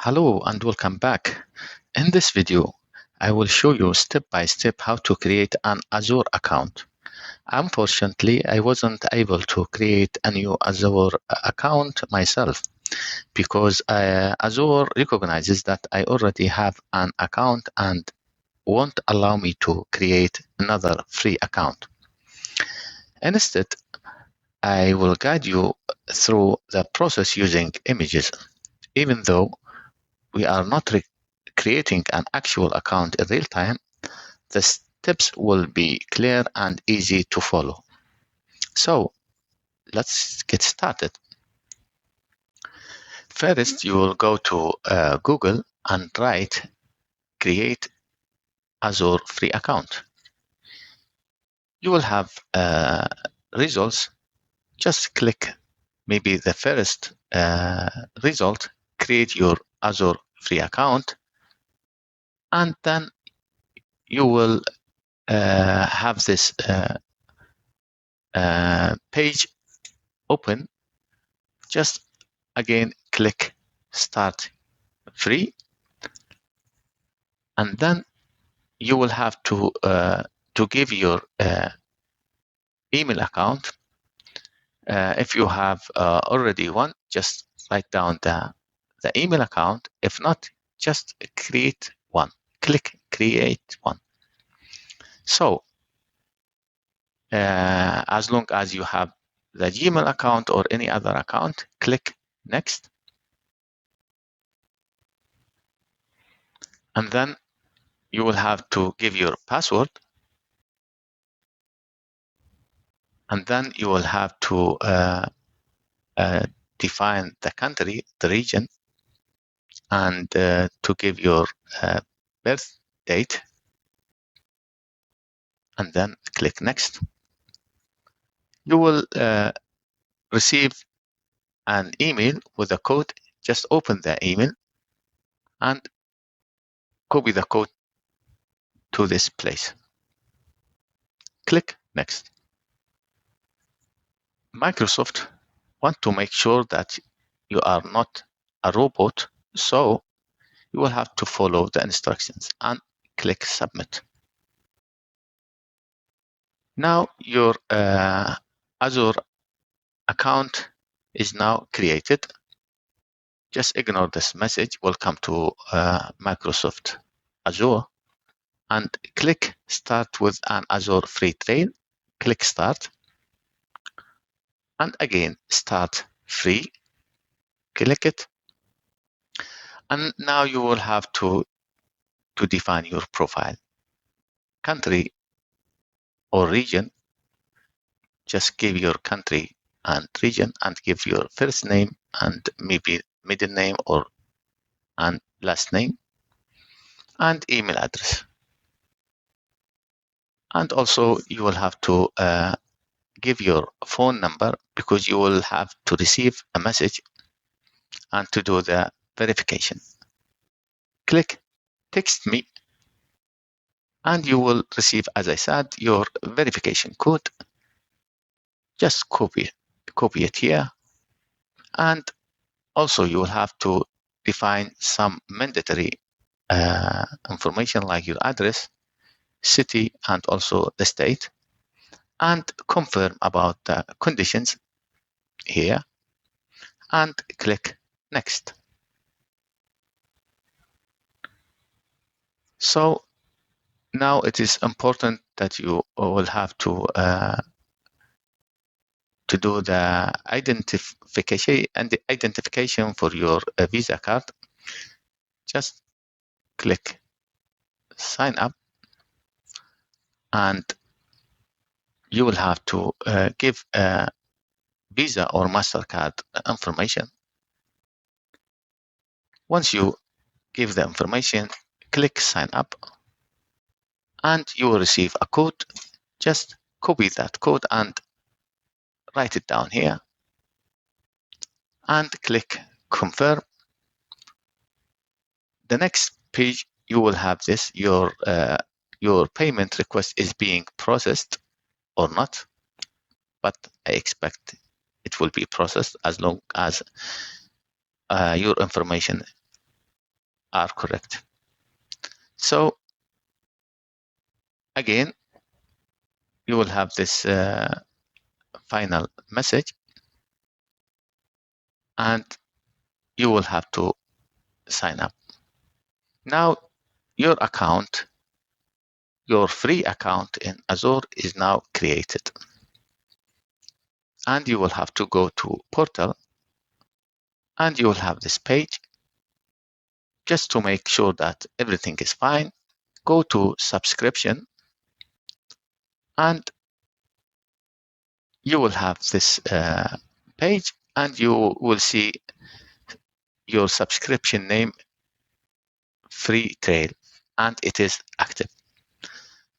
Hello and welcome back. In this video, I will show you step by step how to create an Azure account. Unfortunately, I wasn't able to create a new Azure account myself because Azure recognizes that I already have an account and won't allow me to create another free account. Instead, I will guide you through the process using images, even though we are not creating an actual account in real time. The steps will be clear and easy to follow. So let's get started. First, you will go to Google and write create Azure free account. You will have results. Just click maybe the first result, create your Azure free account, and then you will have this page open. Just again click start free, and then you will have to give your email account. If you have already one, just write down the email account. If not, just create one. Click create one. So as long as you have the Gmail account or any other account, click next. And then you will have to give your password. And then you will have to define the country, the region, and to give your birth date. And then click next. You will receive an email with a code. Just open the email and copy the code to this place. Click next. Microsoft want to make sure that you are not a robot, so you will have to follow the instructions and click submit. Now your Azure account is now created. Just ignore this message. Welcome to Microsoft Azure, and click start with an Azure free trial. Click start, and again start free. Click it, and now you will have to define your profile, country or region. Just give your country and region, and give your first name and maybe middle name or and last name, and email address. And also you will have to give your phone number, because you will have to receive a message and to do the verification. Click text me, and you will receive, as I said, your verification code. Just copy it here, and also you will have to define some mandatory information like your address, city, and also the state, and confirm about the conditions here, and click next. So now it is important that you will have to do the identification for your Visa card. Just click sign up, and you will have to give Visa or Mastercard information. Once you give the information, click sign up, and you will receive a code. Just copy that code and write it down here, and click confirm. The next page, you will have this, your payment request is being processed or not, but I expect it will be processed as long as your information are correct. So again, you will have this final message, and you will have to sign up. Now your account, your free account in Azure is now created. And you will have to go to portal, and you will have this page. Just to make sure that everything is fine, go to subscription, and you will have this page, and you will see your subscription name, free trail, and it is active.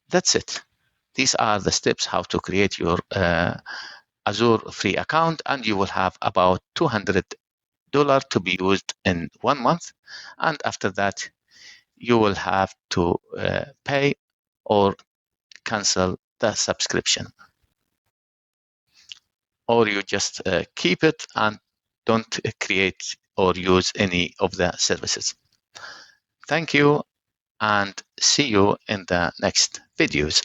That's it. These are the steps how to create your Azure free account, and you will have about $200 to be used in 1 month. And after that, you will have to pay or cancel the subscription. Or you just keep it and don't create or use any of the services. Thank you, and see you in the next videos.